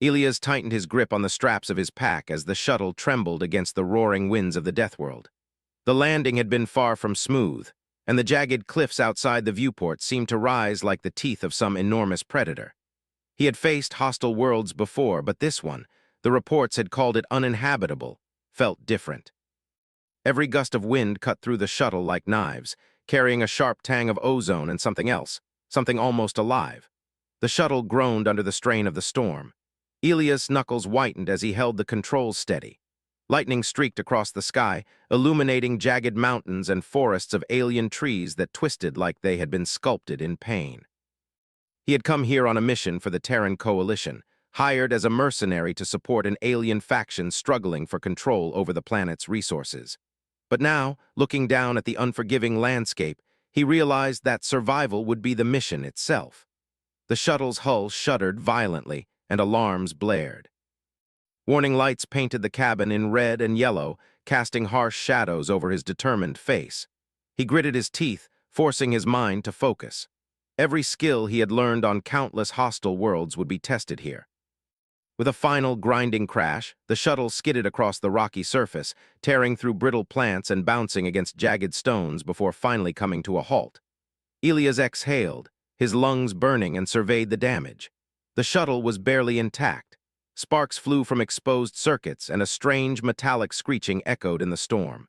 Elias tightened his grip on the straps of his pack as the shuttle trembled against the roaring winds of the Deathworld. The landing had been far from smooth, and the jagged cliffs outside the viewport seemed to rise like the teeth of some enormous predator. He had faced hostile worlds before, but this one, the reports had called it uninhabitable, felt different. Every gust of wind cut through the shuttle like knives, carrying a sharp tang of ozone and something else, something almost alive. The shuttle groaned under the strain of the storm. Elias' knuckles whitened as he held the controls steady. Lightning streaked across the sky, illuminating jagged mountains and forests of alien trees that twisted like they had been sculpted in pain. He had come here on a mission for the Terran Coalition, hired as a mercenary to support an alien faction struggling for control over the planet's resources. But now, looking down at the unforgiving landscape, he realized that survival would be the mission itself. The shuttle's hull shuddered violently, and alarms blared. Warning lights painted the cabin in red and yellow, casting harsh shadows over his determined face. He gritted his teeth, forcing his mind to focus. Every skill he had learned on countless hostile worlds would be tested here. With a final grinding crash, the shuttle skidded across the rocky surface, tearing through brittle plants and bouncing against jagged stones before finally coming to a halt. Elias exhaled, his lungs burning, and surveyed the damage. The shuttle was barely intact. Sparks flew from exposed circuits, and a strange metallic screeching echoed in the storm.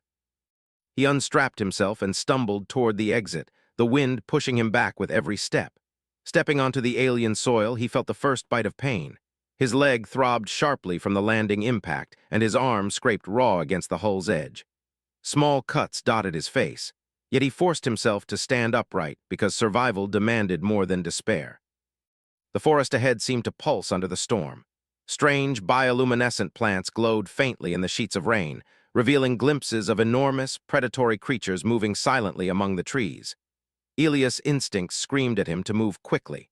He unstrapped himself and stumbled toward the exit, the wind pushing him back with every step. Stepping onto the alien soil, he felt the first bite of pain. His leg throbbed sharply from the landing impact, and his arm scraped raw against the hull's edge. Small cuts dotted his face, yet he forced himself to stand upright because survival demanded more than despair. The forest ahead seemed to pulse under the storm. Strange, bioluminescent plants glowed faintly in the sheets of rain, revealing glimpses of enormous, predatory creatures moving silently among the trees. Elias' instincts screamed at him to move quickly.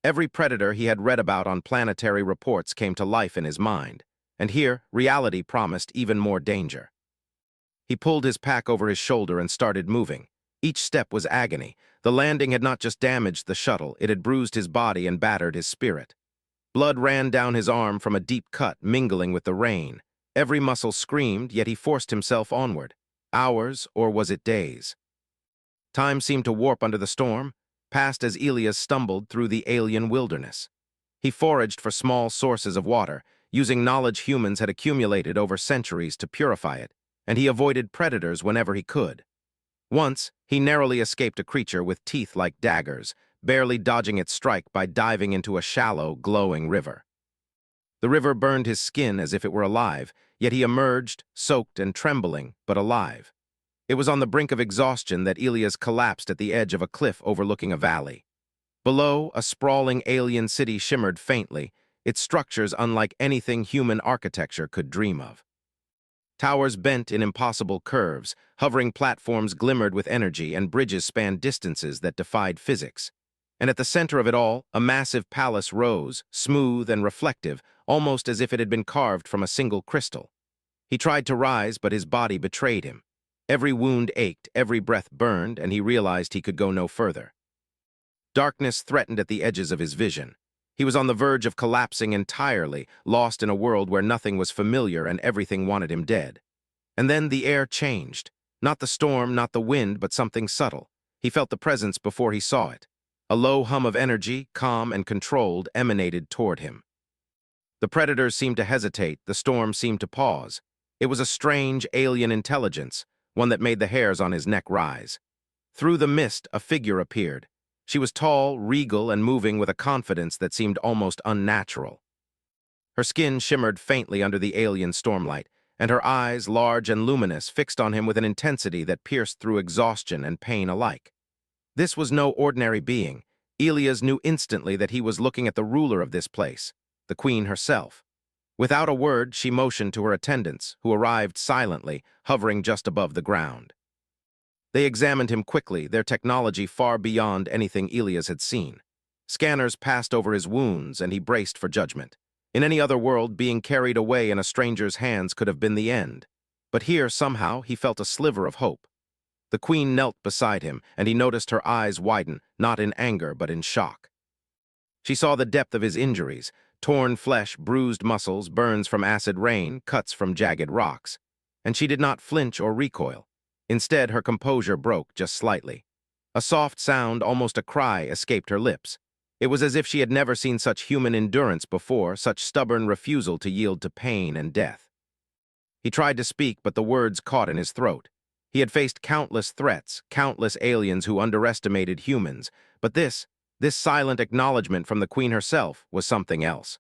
Every predator he had read about on planetary reports came to life in his mind, and here reality promised even more danger. He pulled his pack over his shoulder and started moving. Each step was agony. The landing had not just damaged the shuttle, it had bruised his body and battered his spirit. Blood ran down his arm from a deep cut, mingling with the rain. Every muscle screamed, yet he forced himself onward. Hours, or was it days? Time seemed to warp under the storm, passed as Elias stumbled through the alien wilderness. He foraged for small sources of water, using knowledge humans had accumulated over centuries to purify it, and he avoided predators whenever he could. Once, he narrowly escaped a creature with teeth like daggers, barely dodging its strike by diving into a shallow, glowing river. The river burned his skin as if it were alive, yet he emerged, soaked and trembling, but alive. It was on the brink of exhaustion that Elias collapsed at the edge of a cliff overlooking a valley. Below, a sprawling alien city shimmered faintly, its structures unlike anything human architecture could dream of. Towers bent in impossible curves, hovering platforms glimmered with energy, and bridges spanned distances that defied physics. And at the center of it all, a massive palace rose, smooth and reflective, almost as if it had been carved from a single crystal. He tried to rise, but his body betrayed him. Every wound ached, every breath burned, and he realized he could go no further. Darkness threatened at the edges of his vision. He was on the verge of collapsing entirely, lost in a world where nothing was familiar and everything wanted him dead. And then the air changed. Not the storm, not the wind, but something subtle. He felt the presence before he saw it. A low hum of energy, calm and controlled, emanated toward him. The predators seemed to hesitate, the storm seemed to pause. It was a strange, alien intelligence, one that made the hairs on his neck rise. Through the mist, a figure appeared. She was tall, regal, and moving with a confidence that seemed almost unnatural. Her skin shimmered faintly under the alien stormlight, and her eyes, large and luminous, fixed on him with an intensity that pierced through exhaustion and pain alike. This was no ordinary being. Elias knew instantly that he was looking at the ruler of this place, the queen herself. Without a word, she motioned to her attendants, who arrived silently, hovering just above the ground. They examined him quickly, their technology far beyond anything Elias had seen. Scanners passed over his wounds, and he braced for judgment. In any other world, being carried away in a stranger's hands could have been the end. But here, somehow, he felt a sliver of hope. The queen knelt beside him, and he noticed her eyes widen, not in anger but in shock. She saw the depth of his injuries, Torn flesh, bruised muscles, burns from acid rain, cuts from jagged rocks. And she did not flinch or recoil. Instead, her composure broke just slightly. A soft sound, almost a cry, escaped her lips. It was as if she had never seen such human endurance before, such stubborn refusal to yield to pain and death. He tried to speak, but the words caught in his throat. He had faced countless threats, countless aliens who underestimated humans, but this silent acknowledgement from the Queen herself was something else.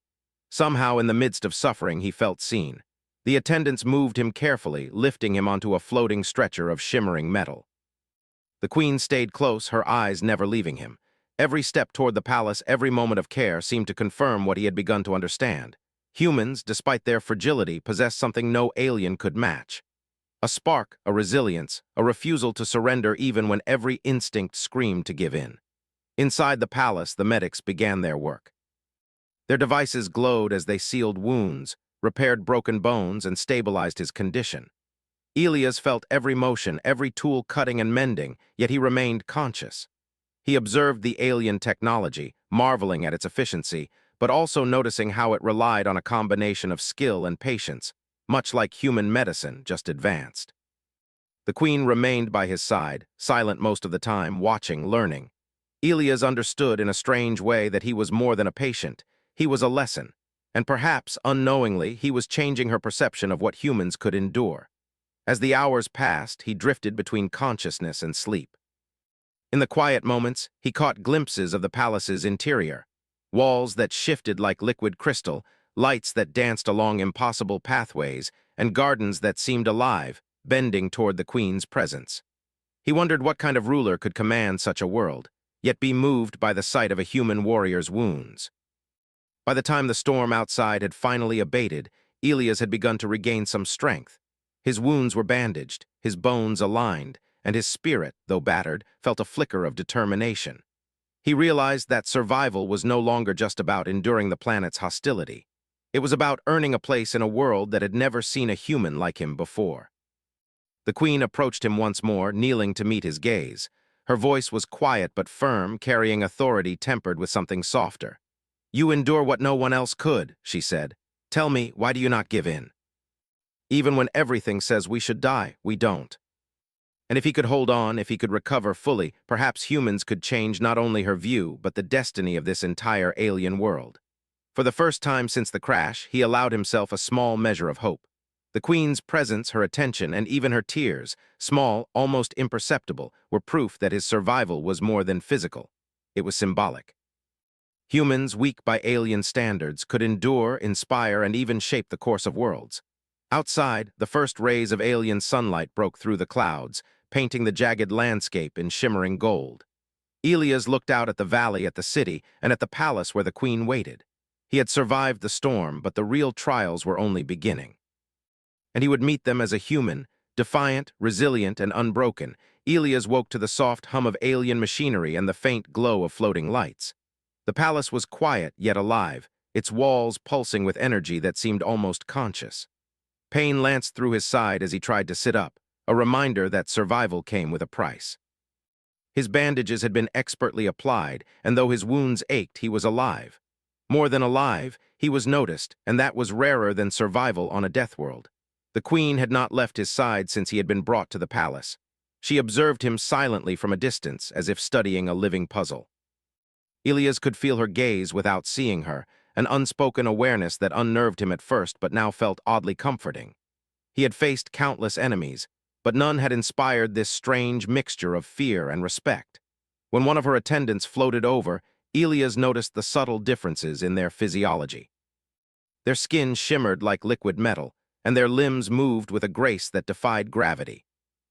Somehow, in the midst of suffering, he felt seen. The attendants moved him carefully, lifting him onto a floating stretcher of shimmering metal. The Queen stayed close, her eyes never leaving him. Every step toward the palace, every moment of care seemed to confirm what he had begun to understand. Humans, despite their fragility, possessed something no alien could match. A spark, a resilience, a refusal to surrender even when every instinct screamed to give in. Inside the palace, the medics began their work. Their devices glowed as they sealed wounds, repaired broken bones, and stabilized his condition. Elias felt every motion, every tool cutting and mending, yet he remained conscious. He observed the alien technology, marveling at its efficiency, but also noticing how it relied on a combination of skill and patience, much like human medicine, just advanced. The Queen remained by his side, silent most of the time, watching, learning. Elias understood in a strange way that he was more than a patient. He was a lesson, and perhaps, unknowingly, he was changing her perception of what humans could endure. As the hours passed, he drifted between consciousness and sleep. In the quiet moments, he caught glimpses of the palace's interior. Walls that shifted like liquid crystal, lights that danced along impossible pathways, and gardens that seemed alive, bending toward the Queen's presence. He wondered what kind of ruler could command such a world, yet be moved by the sight of a human warrior's wounds. By the time the storm outside had finally abated, Elias had begun to regain some strength. His wounds were bandaged, his bones aligned, and his spirit, though battered, felt a flicker of determination. He realized that survival was no longer just about enduring the planet's hostility. It was about earning a place in a world that had never seen a human like him before. The Queen approached him once more, kneeling to meet his gaze. Her voice was quiet but firm, carrying authority tempered with something softer. "You endure what no one else could," she said. "Tell me, why do you not give in? Even when everything says we should die, we don't." And if he could hold on, if he could recover fully, perhaps humans could change not only her view, but the destiny of this entire alien world. For the first time since the crash, he allowed himself a small measure of hope. The Queen's presence, her attention, and even her tears, small, almost imperceptible, were proof that his survival was more than physical. It was symbolic. Humans, weak by alien standards, could endure, inspire, and even shape the course of worlds. Outside, the first rays of alien sunlight broke through the clouds, painting the jagged landscape in shimmering gold. Elias looked out at the valley, at the city, and at the palace where the Queen waited. He had survived the storm, but the real trials were only beginning. And he would meet them as a human, defiant, resilient, and unbroken. Elias woke to the soft hum of alien machinery and the faint glow of floating lights. The palace was quiet yet alive, its walls pulsing with energy that seemed almost conscious. Pain lanced through his side as he tried to sit up, a reminder that survival came with a price. His bandages had been expertly applied, and though his wounds ached, he was alive. More than alive, he was noticed, and that was rarer than survival on a Deathworld. The Queen had not left his side since he had been brought to the palace. She observed him silently from a distance, as if studying a living puzzle. Elias could feel her gaze without seeing her, an unspoken awareness that unnerved him at first but now felt oddly comforting. He had faced countless enemies, but none had inspired this strange mixture of fear and respect. When one of her attendants floated over, Elias noticed the subtle differences in their physiology. Their skin shimmered like liquid metal, and their limbs moved with a grace that defied gravity.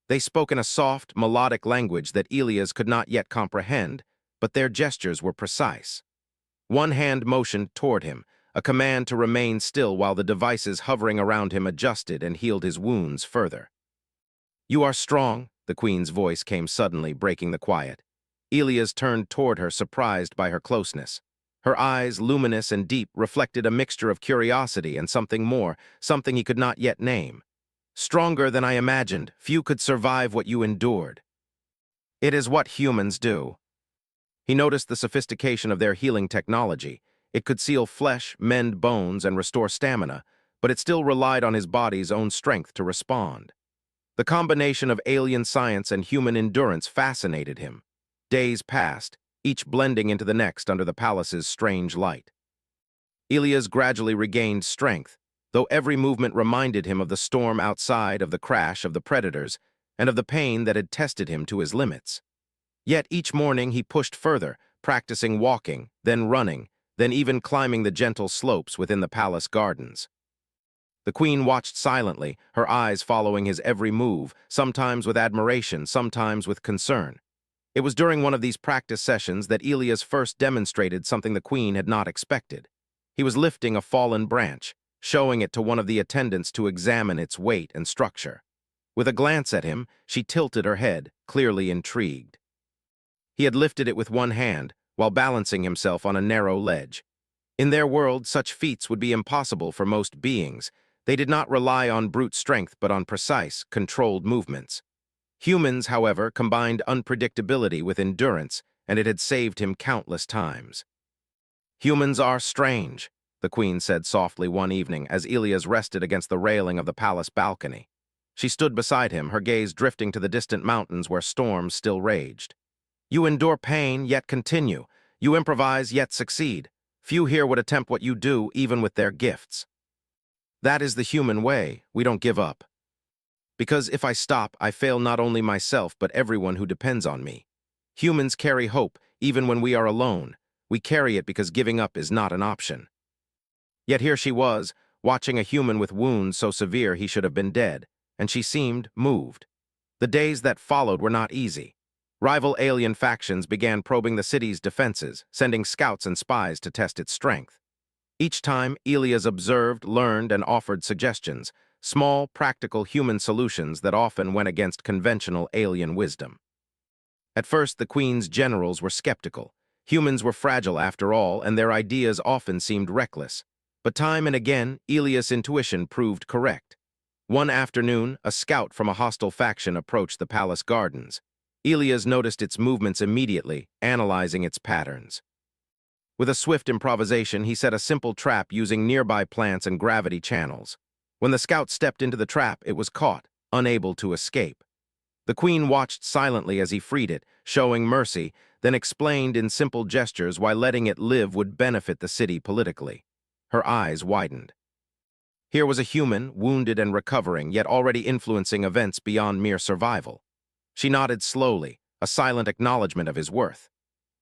They spoke in a soft, melodic language that Elias could not yet comprehend, but their gestures were precise. One hand motioned toward him, a command to remain still while the devices hovering around him adjusted and healed his wounds further. "You are strong," the Queen's voice came suddenly, breaking the quiet. Elias turned toward her, surprised by her closeness. Her eyes, luminous and deep, reflected a mixture of curiosity and something more, something he could not yet name. "Stronger than I imagined. Few could survive what you endured." "It is what humans do." He noticed the sophistication of their healing technology. It could seal flesh, mend bones, and restore stamina, but it still relied on his body's own strength to respond. The combination of alien science and human endurance fascinated him. Days passed, each blending into the next under the palace's strange light. Elias gradually regained strength, though every movement reminded him of the storm outside, of the crash of the predators, and of the pain that had tested him to his limits. Yet each morning he pushed further, practicing walking, then running, then even climbing the gentle slopes within the palace gardens. The queen watched silently, her eyes following his every move, sometimes with admiration, sometimes with concern. It was during one of these practice sessions that Elias first demonstrated something the queen had not expected. He was lifting a fallen branch, showing it to one of the attendants to examine its weight and structure. With a glance at him, she tilted her head, clearly intrigued. He had lifted it with one hand, while balancing himself on a narrow ledge. In their world, such feats would be impossible for most beings. They did not rely on brute strength but on precise, controlled movements. Humans, however, combined unpredictability with endurance, and it had saved him countless times. "Humans are strange," the queen said softly one evening as Elias rested against the railing of the palace balcony. She stood beside him, her gaze drifting to the distant mountains where storms still raged. "You endure pain, yet continue. You improvise, yet succeed. Few here would attempt what you do, even with their gifts. That is the human way. We don't give up. Because if I stop, I fail not only myself, but everyone who depends on me. Humans carry hope, even when we are alone. We carry it because giving up is not an option." Yet here she was, watching a human with wounds so severe he should have been dead, and she seemed moved. The days that followed were not easy. Rival alien factions began probing the city's defenses, sending scouts and spies to test its strength. Each time, Elias observed, learned, and offered suggestions, small, practical human solutions that often went against conventional alien wisdom. At first, the Queen's generals were skeptical. Humans were fragile after all, and their ideas often seemed reckless. But time and again, Elias' intuition proved correct. One afternoon, a scout from a hostile faction approached the palace gardens. Elias noticed its movements immediately, analyzing its patterns. With a swift improvisation, he set a simple trap using nearby plants and gravity channels. When the scout stepped into the trap, it was caught, unable to escape. The queen watched silently as he freed it, showing mercy, then explained in simple gestures why letting it live would benefit the city politically. Her eyes widened. Here was a human, wounded and recovering, yet already influencing events beyond mere survival. She nodded slowly, a silent acknowledgement of his worth.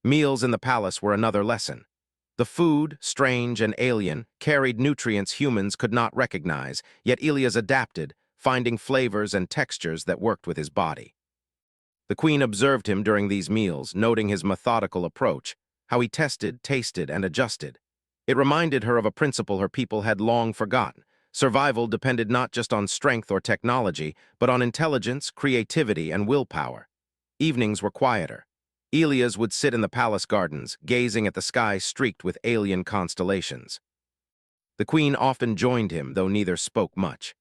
Meals in the palace were another lesson. The food, strange and alien, carried nutrients humans could not recognize, yet Elias adapted, finding flavors and textures that worked with his body. The queen observed him during these meals, noting his methodical approach, how he tested, tasted, and adjusted. It reminded her of a principle her people had long forgotten. Survival depended not just on strength or technology, but on intelligence, creativity, and willpower. Evenings were quieter. Elias would sit in the palace gardens, gazing at the sky streaked with alien constellations. The queen often joined him, though neither spoke much.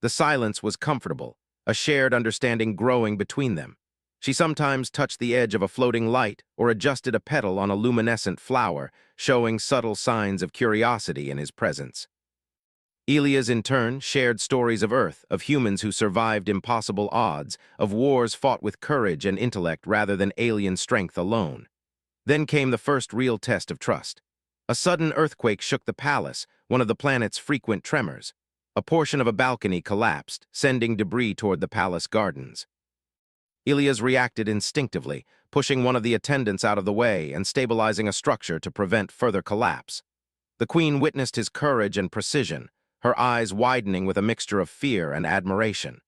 The silence was comfortable, a shared understanding growing between them. She sometimes touched the edge of a floating light or adjusted a petal on a luminescent flower, showing subtle signs of curiosity in his presence. Elias, in turn, shared stories of Earth, of humans who survived impossible odds, of wars fought with courage and intellect rather than alien strength alone. Then came the first real test of trust. A sudden earthquake shook the palace, one of the planet's frequent tremors. A portion of a balcony collapsed, sending debris toward the palace gardens. Elias reacted instinctively, pushing one of the attendants out of the way and stabilizing a structure to prevent further collapse. The queen witnessed his courage and precision, her eyes widening with a mixture of fear and admiration.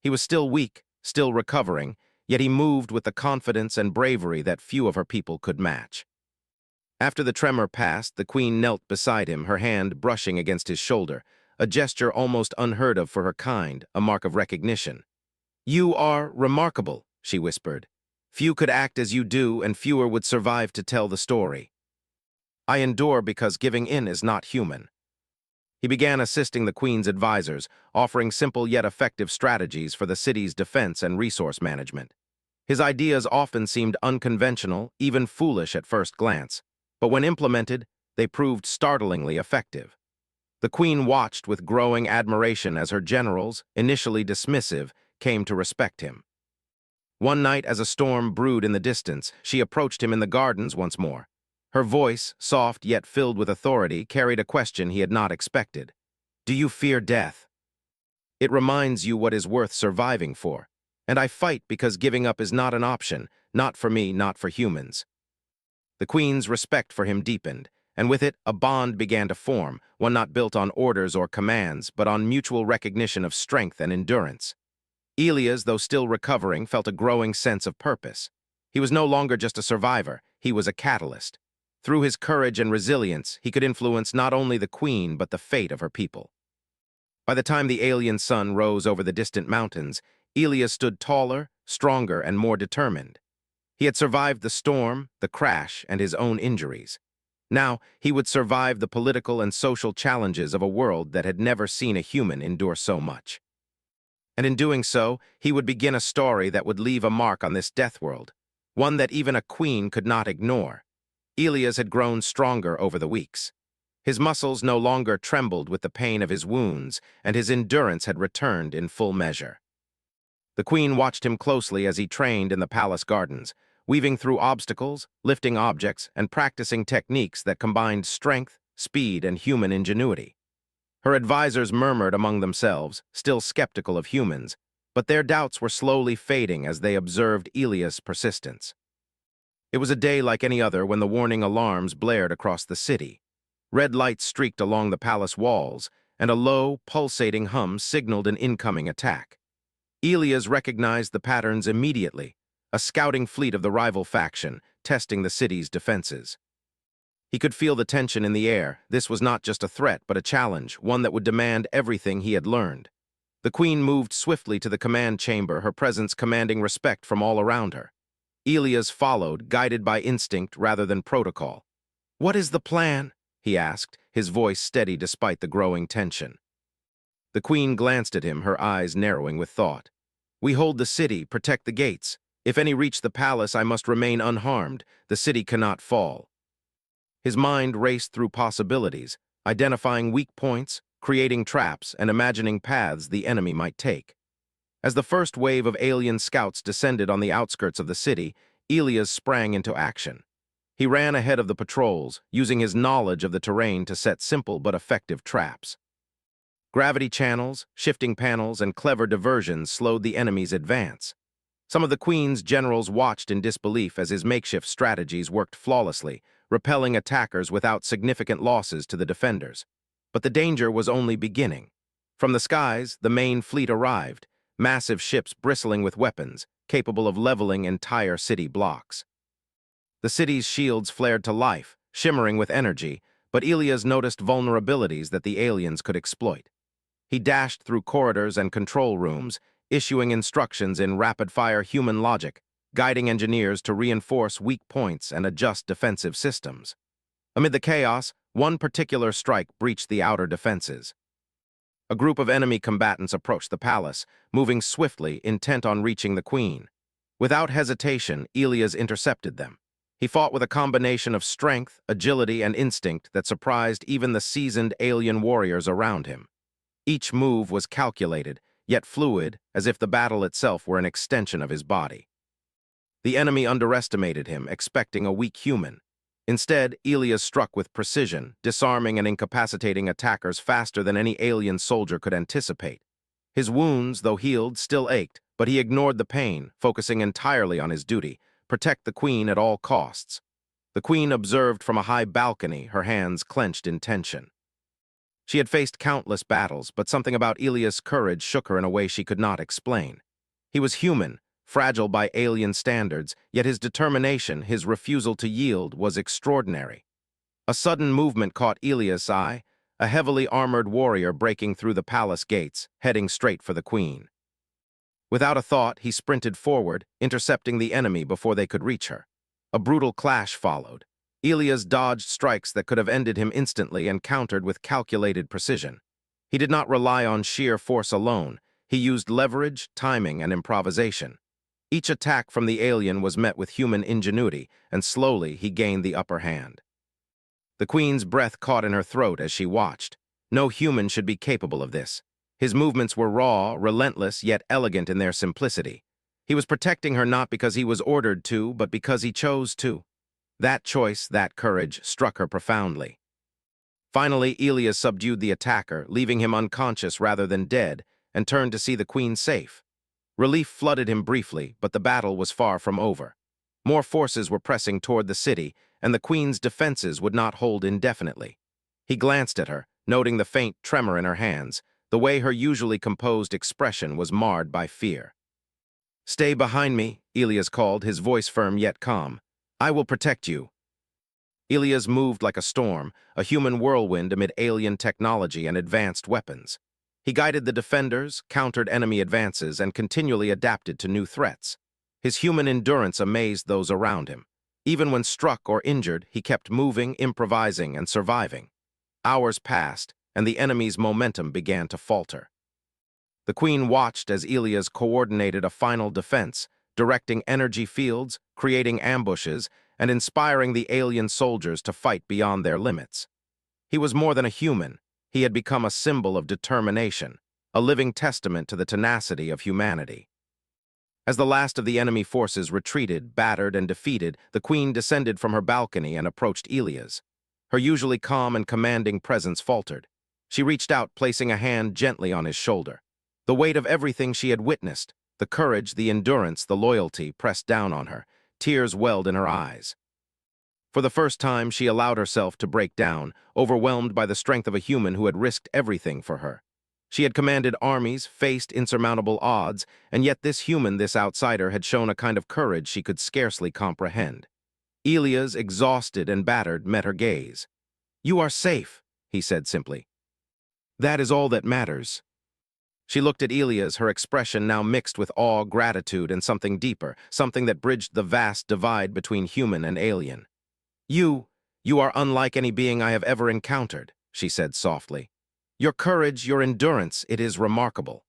He was still weak, still recovering, yet he moved with the confidence and bravery that few of her people could match. After the tremor passed, the queen knelt beside him, her hand brushing against his shoulder, a gesture almost unheard of for her kind, a mark of recognition. "You are remarkable," she whispered. "Few could act as you do, and fewer would survive to tell the story. I endure because giving in is not human." He began assisting the queen's advisors, offering simple yet effective strategies for the city's defense and resource management. His ideas often seemed unconventional, even foolish at first glance, but when implemented, They proved startlingly effective. The queen watched with growing admiration as her generals, initially dismissive, came to respect him. One night, as a storm brewed in the distance, she approached him in the gardens once more. Her voice, soft yet filled with authority, carried a question he had not expected. "Do you fear death? It reminds you what is worth surviving for. And I fight because giving up is not an option, not for me, not for humans." The queen's respect for him deepened, and with it, a bond began to form, one not built on orders or commands, but on mutual recognition of strength and endurance. Elias, though still recovering, felt a growing sense of purpose. He was no longer just a survivor, he was a catalyst. Through his courage and resilience, he could influence not only the queen, but the fate of her people. By the time the alien sun rose over the distant mountains, Elias stood taller, stronger, and more determined. He had survived the storm, the crash, and his own injuries. Now, he would survive the political and social challenges of a world that had never seen a human endure so much. And in doing so, he would begin a story that would leave a mark on this Deathworld, one that even a queen could not ignore. Elias had grown stronger over the weeks. His muscles no longer trembled with the pain of his wounds, and his endurance had returned in full measure. The queen watched him closely as he trained in the palace gardens, weaving through obstacles, lifting objects, and practicing techniques that combined strength, speed, and human ingenuity. Her advisors murmured among themselves, still skeptical of humans, but their doubts were slowly fading as they observed Elias' persistence. It was a day like any other when the warning alarms blared across the city. Red lights streaked along the palace walls, and a low, pulsating hum signaled an incoming attack. Elias recognized the patterns immediately, a scouting fleet of the rival faction, testing the city's defenses. He could feel the tension in the air. This was not just a threat, but a challenge, one that would demand everything he had learned. The queen moved swiftly to the command chamber, her presence commanding respect from all around her. Elias followed, guided by instinct rather than protocol. "What is the plan?" he asked, his voice steady despite the growing tension. The queen glanced at him, her eyes narrowing with thought. "We hold the city, protect the gates. If any reach the palace, I must remain unharmed. The city cannot fall." His mind raced through possibilities, identifying weak points, creating traps, and imagining paths the enemy might take. As the first wave of alien scouts descended on the outskirts of the city, Elias sprang into action. He ran ahead of the patrols, using his knowledge of the terrain to set simple but effective traps. Gravity channels, shifting panels, and clever diversions slowed the enemy's advance. Some of the Queen's generals watched in disbelief as his makeshift strategies worked flawlessly, repelling attackers without significant losses to the defenders. But the danger was only beginning. From the skies, the main fleet arrived, massive ships bristling with weapons, capable of leveling entire city blocks. The city's shields flared to life, shimmering with energy, but Elias noticed vulnerabilities that the aliens could exploit. He dashed through corridors and control rooms, issuing instructions in rapid-fire human logic, guiding engineers to reinforce weak points and adjust defensive systems. Amid the chaos, one particular strike breached the outer defenses. A group of enemy combatants approached the palace, moving swiftly, intent on reaching the queen. Without hesitation, Elias intercepted them. He fought with a combination of strength, agility, and instinct that surprised even the seasoned alien warriors around him. Each move was calculated, yet fluid, as if the battle itself were an extension of his body. The enemy underestimated him, expecting a weak human. Instead, Elias struck with precision, disarming and incapacitating attackers faster than any alien soldier could anticipate. His wounds, though healed, still ached, but he ignored the pain, focusing entirely on his duty: protect the queen at all costs. The queen observed from a high balcony, her hands clenched in tension. She had faced countless battles, but something about Elias' courage shook her in a way she could not explain. He was human, fragile by alien standards, yet his determination, his refusal to yield, was extraordinary. A sudden movement caught Elias' eye, a heavily armored warrior breaking through the palace gates, heading straight for the queen. Without a thought, he sprinted forward, intercepting the enemy before they could reach her. A brutal clash followed. Elias dodged strikes that could have ended him instantly and countered with calculated precision. He did not rely on sheer force alone. He used leverage, timing, and improvisation. Each attack from the alien was met with human ingenuity, and slowly he gained the upper hand. The queen's breath caught in her throat as she watched. No human should be capable of this. His movements were raw, relentless, yet elegant in their simplicity. He was protecting her not because he was ordered to, but because he chose to. That choice, that courage, struck her profoundly. Finally, Elias subdued the attacker, leaving him unconscious rather than dead, and turned to see the queen safe. Relief flooded him briefly, but the battle was far from over. More forces were pressing toward the city, and the queen's defenses would not hold indefinitely. He glanced at her, noting the faint tremor in her hands. The way her usually composed expression was marred by fear. "Stay behind me," Elias called, his voice firm yet calm. "I will protect you." Elias moved like a storm, a human whirlwind amid alien technology and advanced weapons. He guided the defenders, countered enemy advances, and continually adapted to new threats. His human endurance amazed those around him. Even when struck or injured, he kept moving, improvising, and surviving. Hours passed, and the enemy's momentum began to falter. The queen watched as Elias coordinated a final defense, directing energy fields, creating ambushes, and inspiring the alien soldiers to fight beyond their limits. He was more than a human. He had become a symbol of determination, a living testament to the tenacity of humanity. As the last of the enemy forces retreated, battered, and defeated, the queen descended from her balcony and approached Elias. Her usually calm and commanding presence faltered. She reached out, placing a hand gently on his shoulder. The weight of everything she had witnessed, the courage, the endurance, the loyalty, pressed down on her. Tears welled in her eyes. For the first time, she allowed herself to break down, overwhelmed by the strength of a human who had risked everything for her. She had commanded armies, faced insurmountable odds, and yet this human, this outsider, had shown a kind of courage she could scarcely comprehend. Elias, exhausted and battered, met her gaze. "You are safe," he said simply. "That is all that matters." She looked at Elias, her expression now mixed with awe, gratitude, and something deeper, something that bridged the vast divide between human and alien. You are unlike any being I have ever encountered," she said softly. "Your courage, your endurance, it is remarkable.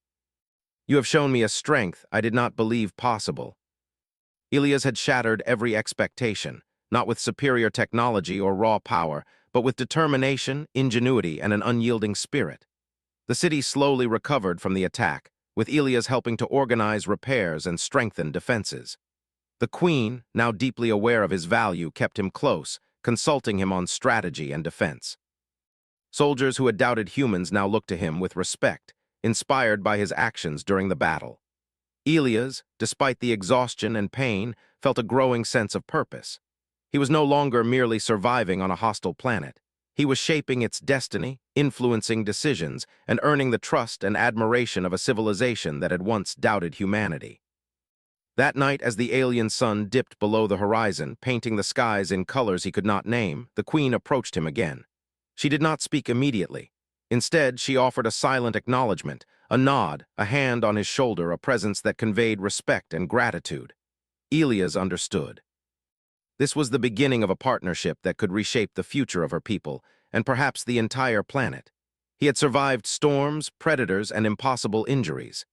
You have shown me a strength I did not believe possible." Elias had shattered every expectation, not with superior technology or raw power, but with determination, ingenuity, and an unyielding spirit. The city slowly recovered from the attack, with Elias helping to organize repairs and strengthen defenses. The queen, now deeply aware of his value, kept him close, consulting him on strategy and defense. Soldiers who had doubted humans now looked to him with respect, inspired by his actions during the battle. Elias, despite the exhaustion and pain, felt a growing sense of purpose. He was no longer merely surviving on a hostile planet. He was shaping its destiny, influencing decisions, and earning the trust and admiration of a civilization that had once doubted humanity. That night, as the alien sun dipped below the horizon, painting the skies in colors he could not name, the queen approached him again. She did not speak immediately. Instead, she offered a silent acknowledgement, a nod, a hand on his shoulder, a presence that conveyed respect and gratitude. Elias understood. This was the beginning of a partnership that could reshape the future of her people, and perhaps the entire planet. He had survived storms, predators, and impossible injuries.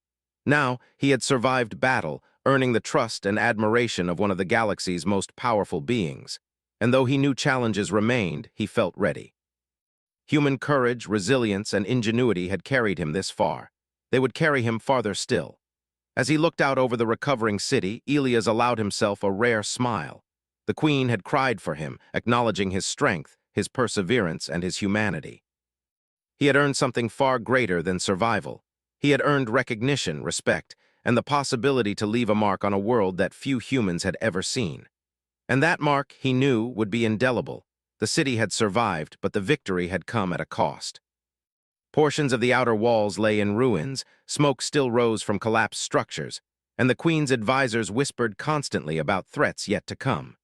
Now, he had survived battle, earning the trust and admiration of one of the galaxy's most powerful beings. And though he knew challenges remained, he felt ready. Human courage, resilience, and ingenuity had carried him this far. They would carry him farther still. As he looked out over the recovering city, Elias allowed himself a rare smile. The queen had cried for him, acknowledging his strength, his perseverance, and his humanity. He had earned something far greater than survival. He had earned recognition, respect, and the possibility to leave a mark on a world that few humans had ever seen. And that mark, he knew, would be indelible. The city had survived, but the victory had come at a cost. Portions of the outer walls lay in ruins, smoke still rose from collapsed structures, and the queen's advisors whispered constantly about threats yet to come.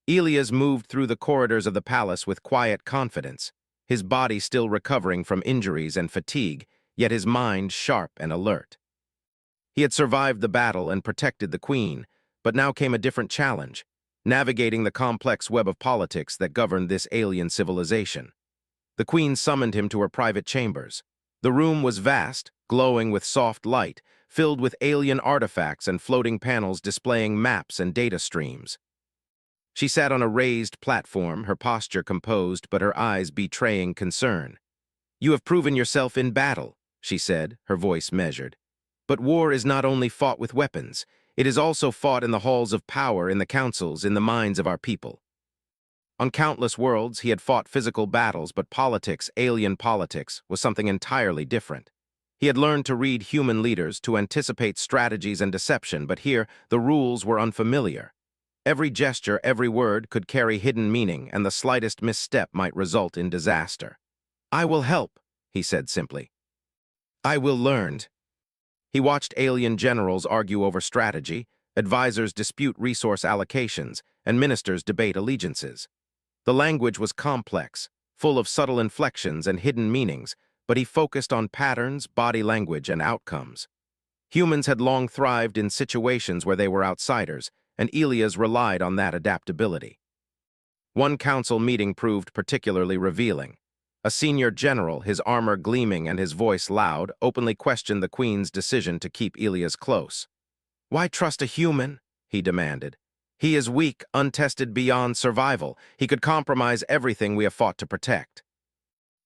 Elias moved through the corridors of the palace with quiet confidence, his body still recovering from injuries and fatigue, yet his mind sharp and alert. He had survived the battle and protected the queen, but now came a different challenge, navigating the complex web of politics that governed this alien civilization. The queen summoned him to her private chambers. The room was vast, glowing with soft light, filled with alien artifacts and floating panels displaying maps and data streams. She sat on a raised platform, her posture composed but her eyes betraying concern. "You have proven yourself in battle," she said, her voice measured. "But war is not only fought with weapons, it is also fought in the halls of power, in the councils, in the minds of our people." On countless worlds, he had fought physical battles, but politics, alien politics, was something entirely different. He had learned to read human leaders, to anticipate strategies and deception, but here, the rules were unfamiliar. Every gesture, every word could carry hidden meaning, and the slightest misstep might result in disaster. "I will help," he said simply. "I will learn." He watched alien generals argue over strategy, advisors dispute resource allocations, and ministers debate allegiances. The language was complex, full of subtle inflections and hidden meanings, but he focused on patterns, body language, and outcomes. Humans had long thrived in situations where they were outsiders, and Elias relied on that adaptability. One council meeting proved particularly revealing. A senior general, his armor gleaming and his voice loud, openly questioned the Queen's decision to keep Elias close. "Why trust a human?" he demanded. "He is weak, untested beyond survival. He could compromise everything we have fought to protect."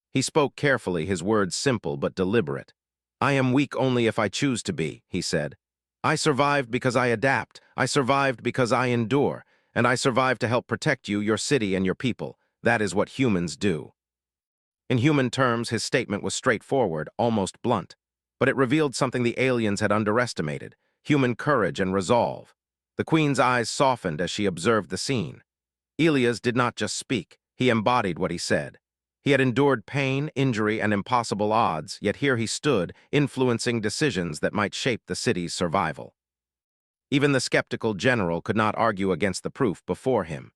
He spoke carefully, his words simple but deliberate. "I am weak only if I choose to be," he said. "I survived because I adapt. I survived because I endure. And I survived to help protect you, your city, and your people. That is what humans do." In human terms, his statement was straightforward, almost blunt. But it revealed something the aliens had underestimated: human courage and resolve. The Queen's eyes softened as she observed the scene. Elias did not just speak, he embodied what he said. He had endured pain, injury, and impossible odds, yet here he stood, influencing decisions that might shape the city's survival. Even the skeptical general could not argue against the proof before him.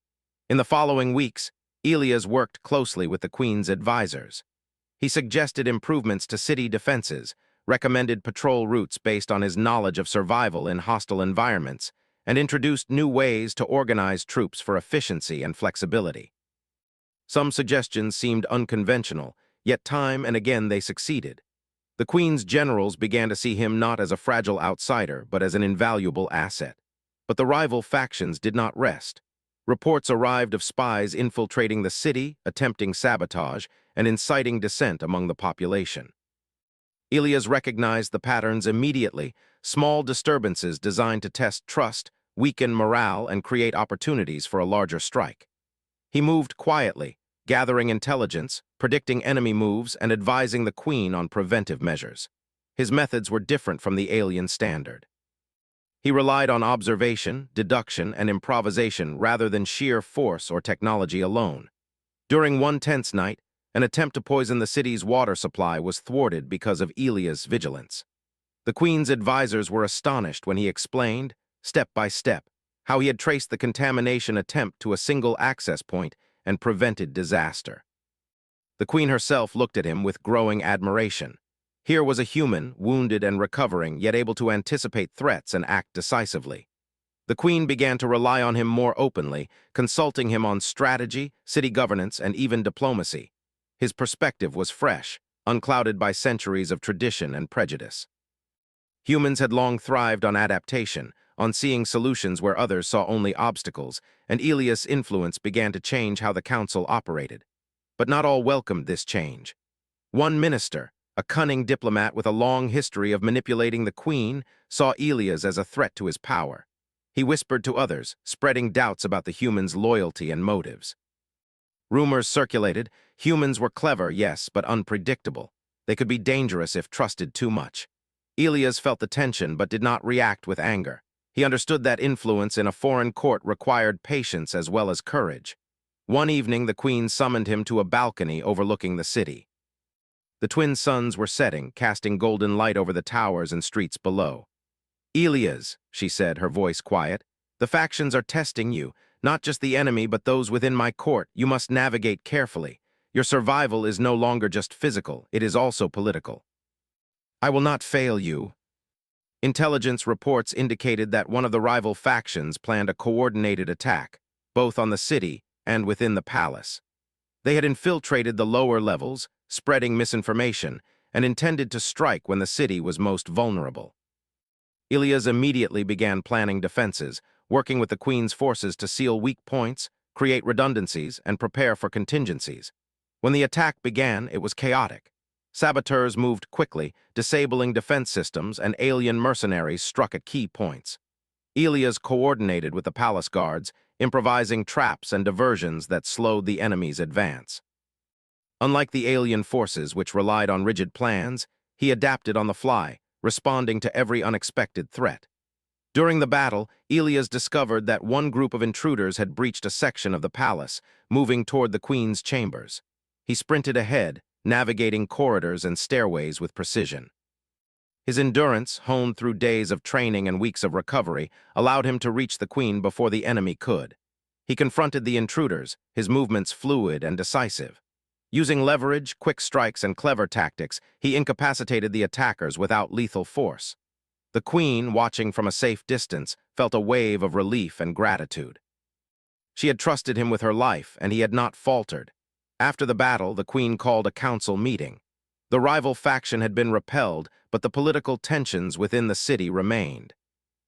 In the following weeks, Elias worked closely with the Queen's advisors. He suggested improvements to city defenses, recommended patrol routes based on his knowledge of survival in hostile environments, and introduced new ways to organize troops for efficiency and flexibility. Some suggestions seemed unconventional, yet time and again they succeeded. The Queen's generals began to see him not as a fragile outsider, but as an invaluable asset. But the rival factions did not rest. Reports arrived of spies infiltrating the city, attempting sabotage, and inciting dissent among the population. Elias recognized the patterns immediately: small disturbances designed to test trust, weaken morale, and create opportunities for a larger strike. He moved quietly, gathering intelligence, predicting enemy moves, and advising the Queen on preventive measures. His methods were different from the alien standard. He relied on observation, deduction, and improvisation rather than sheer force or technology alone. During one tense night, an attempt to poison the city's water supply was thwarted because of Elias' vigilance. The Queen's advisors were astonished when he explained, step by step, how he had traced the contamination attempt to a single access point and prevented disaster. The Queen herself looked at him with growing admiration. Here was a human, wounded and recovering, yet able to anticipate threats and act decisively. The Queen began to rely on him more openly, consulting him on strategy, city governance, and even diplomacy. His perspective was fresh, unclouded by centuries of tradition and prejudice. Humans had long thrived on adaptation, on seeing solutions where others saw only obstacles, and Elias' influence began to change how the council operated. But not all welcomed this change. One minister, a cunning diplomat with a long history of manipulating the Queen, saw Elias as a threat to his power. He whispered to others, spreading doubts about the humans' loyalty and motives. Rumors circulated. Humans were clever, yes, but unpredictable. They could be dangerous if trusted too much. Elias felt the tension but did not react with anger. He understood that influence in a foreign court required patience as well as courage. One evening, the Queen summoned him to a balcony overlooking the city. The twin suns were setting, casting golden light over the towers and streets below. "Elias," she said, her voice quiet, "the factions are testing you, not just the enemy but those within my court. You must navigate carefully. Your survival is no longer just physical, it is also political." "I will not fail you." Intelligence reports indicated that one of the rival factions planned a coordinated attack, both on the city and within the palace. They had infiltrated the lower levels, spreading misinformation, and intended to strike when the city was most vulnerable. Elias immediately began planning defenses, working with the Queen's forces to seal weak points, create redundancies, and prepare for contingencies. When the attack began, it was chaotic. Saboteurs moved quickly, disabling defense systems, and alien mercenaries struck at key points. Elias coordinated with the palace guards, improvising traps and diversions that slowed the enemy's advance. Unlike the alien forces, which relied on rigid plans, he adapted on the fly, responding to every unexpected threat. During the battle, Elias discovered that one group of intruders had breached a section of the palace, moving toward the Queen's chambers. He sprinted ahead, navigating corridors and stairways with precision. His endurance, honed through days of training and weeks of recovery, allowed him to reach the Queen before the enemy could. He confronted the intruders, his movements fluid and decisive. Using leverage, quick strikes, and clever tactics, he incapacitated the attackers without lethal force. The Queen, watching from a safe distance, felt a wave of relief and gratitude. She had trusted him with her life, and he had not faltered. After the battle, the Queen called a council meeting. The rival faction had been repelled, but the political tensions within the city remained.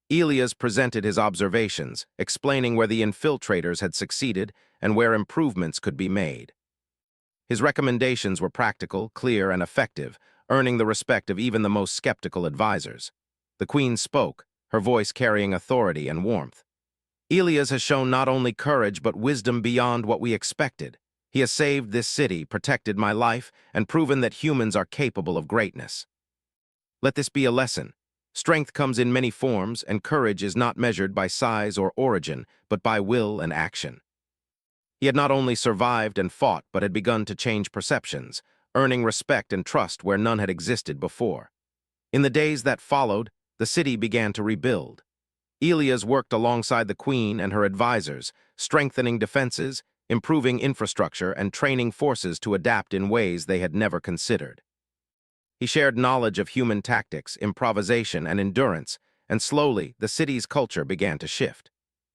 Elias presented his observations, explaining where the infiltrators had succeeded and where improvements could be made. His recommendations were practical, clear, and effective, earning the respect of even the most skeptical advisors. The Queen spoke, her voice carrying authority and warmth. Elias has shown not only courage but wisdom beyond what we expected. He has saved this city, protected my life, and proven that humans are capable of greatness. Let this be a lesson. Strength comes in many forms, and courage is not measured by size or origin, but by will and action. He had not only survived and fought, but had begun to change perceptions, earning respect and trust where none had existed before. In the days that followed, the city began to rebuild. Elias worked alongside the Queen and her advisors, strengthening defenses, improving infrastructure, and training forces to adapt in ways they had never considered. He shared knowledge of human tactics, improvisation, and endurance, and slowly the city's culture began to shift.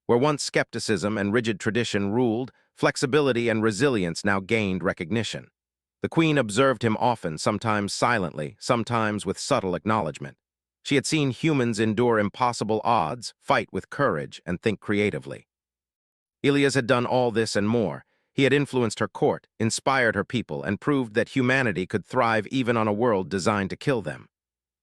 Where once skepticism and rigid tradition ruled, flexibility and resilience now gained recognition. The Queen observed him often, sometimes silently, sometimes with subtle acknowledgement. She had seen humans endure impossible odds, fight with courage, and think creatively. Elias had done all this and more. He had influenced her court, inspired her people, and proved that humanity could thrive even on a world designed to kill them.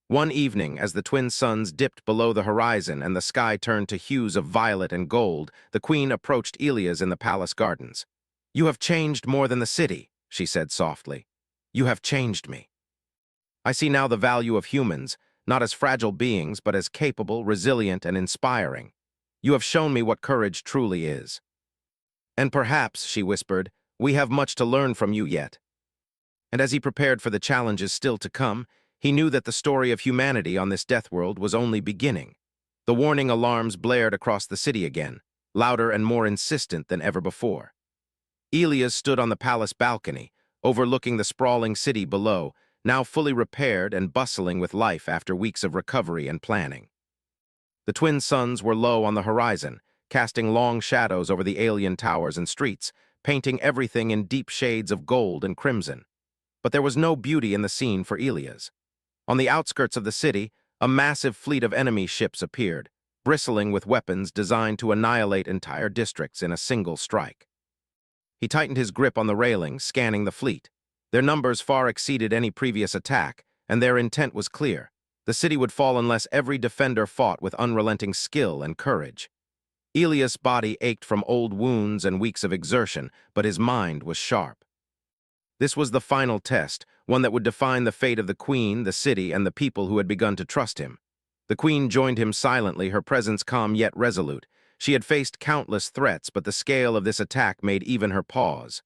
One evening, as the twin suns dipped below the horizon and the sky turned to hues of violet and gold, the Queen approached Elias in the palace gardens. "You have changed more than the city," she said softly. "You have changed me. I see now the value of humans, not as fragile beings, but as capable, resilient, and inspiring. You have shown me what courage truly is. And perhaps," she whispered, "we have much to learn from you yet." And as he prepared for the challenges still to come, he knew that the story of humanity on this Deathworld was only beginning. The warning alarms blared across the city again, louder and more insistent than ever before. Elias stood on the palace balcony, overlooking the sprawling city below, now fully repaired and bustling with life after weeks of recovery and planning. The twin suns were low on the horizon, casting long shadows over the alien towers and streets, painting everything in deep shades of gold and crimson. But there was no beauty in the scene for Elias. On the outskirts of the city, a massive fleet of enemy ships appeared, bristling with weapons designed to annihilate entire districts in a single strike. He tightened his grip on the railing, scanning the fleet. Their numbers far exceeded any previous attack, and their intent was clear. The city would fall unless every defender fought with unrelenting skill and courage. Elias' body ached from old wounds and weeks of exertion, but his mind was sharp. This was the final test, one that would define the fate of the Queen, the city, and the people who had begun to trust him. The Queen joined him silently, her presence calm yet resolute. She had faced countless threats, but the scale of this attack made even her pause.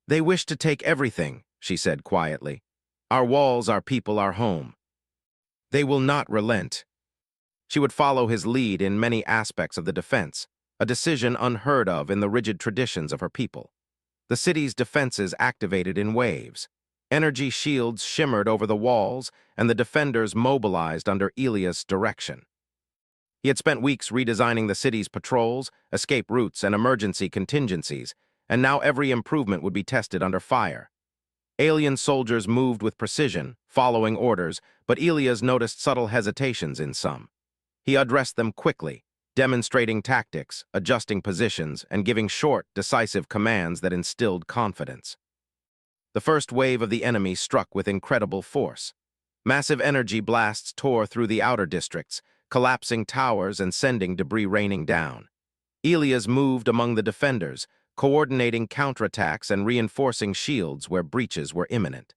"They wish to take everything," she said quietly. "Our walls, our people, our home. They will not relent." She would follow his lead in many aspects of the defense, a decision unheard of in the rigid traditions of her people. The city's defenses activated in waves. Energy shields shimmered over the walls, and the defenders mobilized under Elias' direction. He had spent weeks redesigning the city's patrols, escape routes, and emergency contingencies, and now every improvement would be tested under fire. Alien soldiers moved with precision, following orders, but Elias noticed subtle hesitations in some. He addressed them quickly, demonstrating tactics, adjusting positions, and giving short, decisive commands that instilled confidence. The first wave of the enemy struck with incredible force. Massive energy blasts tore through the outer districts, collapsing towers and sending debris raining down. Ilias moved among the defenders, coordinating counterattacks and reinforcing shields where breaches were imminent.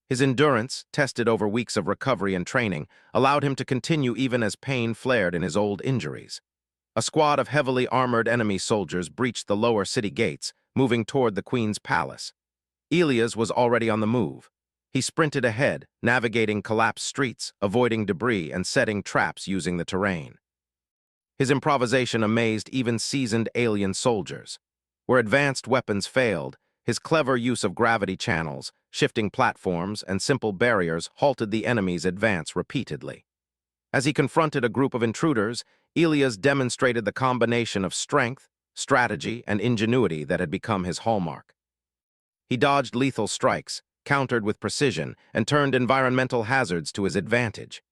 His endurance, tested over weeks of recovery and training, allowed him to continue even as pain flared in his old injuries. A squad of heavily armored enemy soldiers breached the lower city gates, moving toward the Queen's palace. Ilias was already on the move. He sprinted ahead, navigating collapsed streets, avoiding debris, and setting traps using the terrain. His improvisation amazed even seasoned alien soldiers. Where advanced weapons failed, his clever use of gravity channels, shifting platforms, and simple barriers halted the enemy's advance repeatedly. As he confronted a group of intruders, Ilias demonstrated the combination of strength, strategy, and ingenuity that had become his hallmark. He dodged lethal strikes, countered with precision, and turned environmental hazards to his advantage.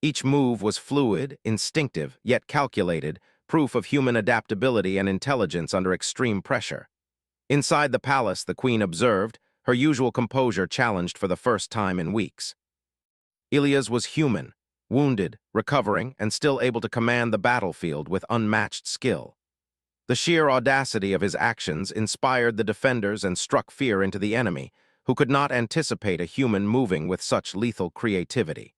Each move was fluid, instinctive, yet calculated, proof of human adaptability and intelligence under extreme pressure. Inside the palace, the Queen observed, her usual composure challenged for the first time in weeks. Ilias was human, wounded, recovering, and still able to command the battlefield with unmatched skill. The sheer audacity of his actions inspired the defenders and struck fear into the enemy, who could not anticipate a human moving with such lethal creativity.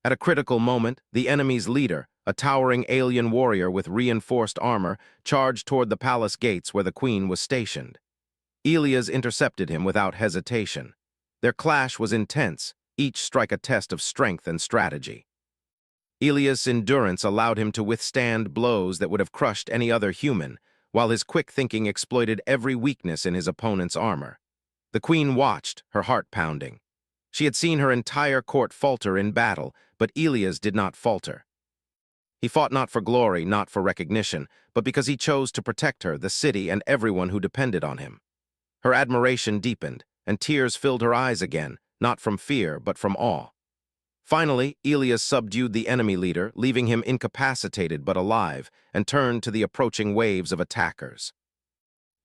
At a critical moment, the enemy's leader, a towering alien warrior with reinforced armor, charged toward the palace gates where the Queen was stationed. Ilias intercepted him without hesitation. Their clash was intense, each strike a test of strength and strategy. Ilias' endurance allowed him to withstand blows that would have crushed any other human, while his quick thinking exploited every weakness in his opponent's armor. The Queen watched, her heart pounding. She had seen her entire court falter in battle, but Ilias did not falter. He fought not for glory, not for recognition, but because he chose to protect her, the city, and everyone who depended on him. Her admiration deepened, and tears filled her eyes again, not from fear, but from awe. Finally, Ilias subdued the enemy leader, leaving him incapacitated but alive, and turned to the approaching waves of attackers.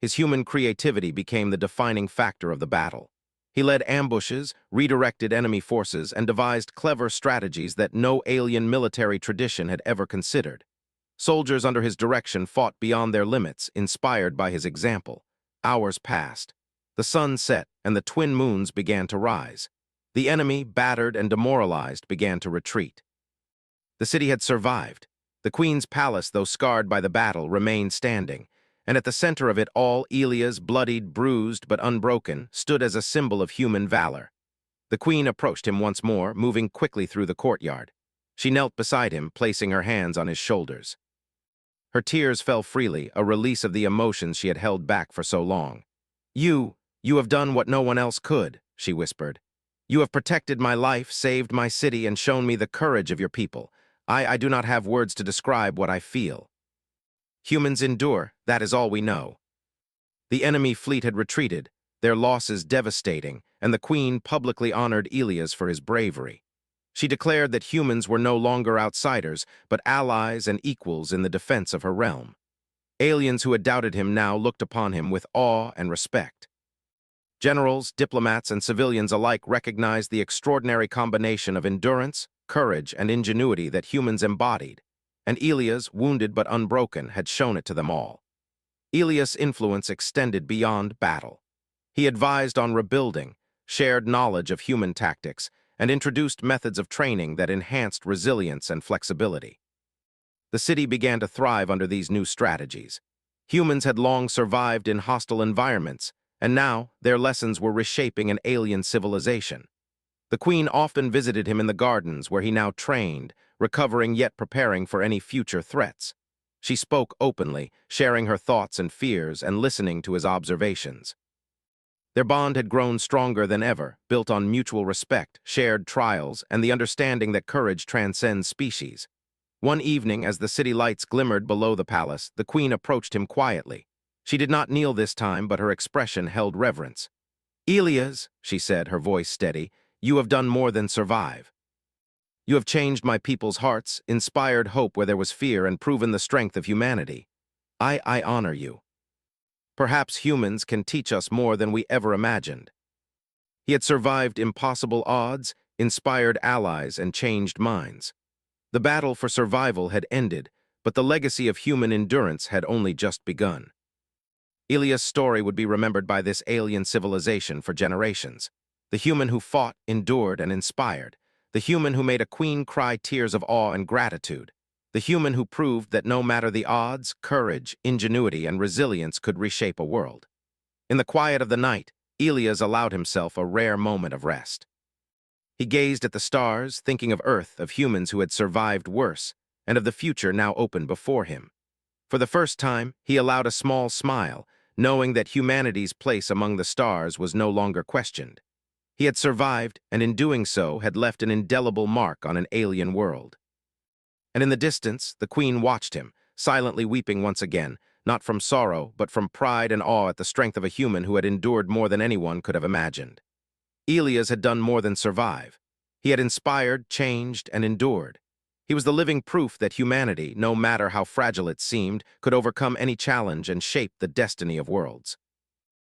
His human creativity became the defining factor of the battle. He led ambushes, redirected enemy forces, and devised clever strategies that no alien military tradition had ever considered. Soldiers under his direction fought beyond their limits, inspired by his example. Hours passed. The sun set, and the twin moons began to rise. The enemy, battered and demoralized, began to retreat. The city had survived. The Queen's palace, though scarred by the battle, remained standing, and at the center of it all, Ilias, bloodied, bruised, but unbroken, stood as a symbol of human valor. The Queen approached him once more, moving quickly through the courtyard. She knelt beside him, placing her hands on his shoulders. Her tears fell freely, a release of the emotions she had held back for so long. You have done what no one else could," she whispered. "You have protected my life, saved my city, and shown me the courage of your people. I do not have words to describe what I feel. Humans endure, that is all we know." The enemy fleet had retreated, their losses devastating, and the Queen publicly honored Ilias for his bravery. She declared that humans were no longer outsiders, but allies and equals in the defense of her realm. Aliens who had doubted him now looked upon him with awe and respect. Generals, diplomats, and civilians alike recognized the extraordinary combination of endurance, courage, and ingenuity that humans embodied, and Ilias, wounded but unbroken, had shown it to them all. Ilias' influence extended beyond battle. He advised on rebuilding, shared knowledge of human tactics, and introduced methods of training that enhanced resilience and flexibility. The city began to thrive under these new strategies. Humans had long survived in hostile environments, and now their lessons were reshaping an alien civilization. The Queen often visited him in the gardens where he now trained, recovering yet preparing for any future threats. She spoke openly, sharing her thoughts and fears and listening to his observations. Their bond had grown stronger than ever, built on mutual respect, shared trials, and the understanding that courage transcends species. One evening, as the city lights glimmered below the palace, the Queen approached him quietly. She did not kneel this time, but her expression held reverence. "Ilias," she said, her voice steady, "you have done more than survive. You have changed my people's hearts, inspired hope where there was fear, and proven the strength of humanity. I honor you. Perhaps humans can teach us more than we ever imagined. He had survived impossible odds, inspired allies, and changed minds. The battle for survival had ended, but the legacy of human endurance had only just begun. Ilia's story would be remembered by this alien civilization for generations. The human who fought, endured, and inspired. The human who made a queen cry tears of awe and gratitude. The human who proved that no matter the odds, courage, ingenuity, and resilience could reshape a world. In the quiet of the night, Ilias allowed himself a rare moment of rest. He gazed at the stars, thinking of Earth, of humans who had survived worse, and of the future now open before him. For the first time, he allowed a small smile, knowing that humanity's place among the stars was no longer questioned. He had survived, and in doing so, had left an indelible mark on an alien world. And in the distance, the queen watched him, silently weeping once again, not from sorrow, but from pride and awe at the strength of a human who had endured more than anyone could have imagined. Ilias had done more than survive. He had inspired, changed, and endured. He was the living proof that humanity, no matter how fragile it seemed, could overcome any challenge and shape the destiny of worlds.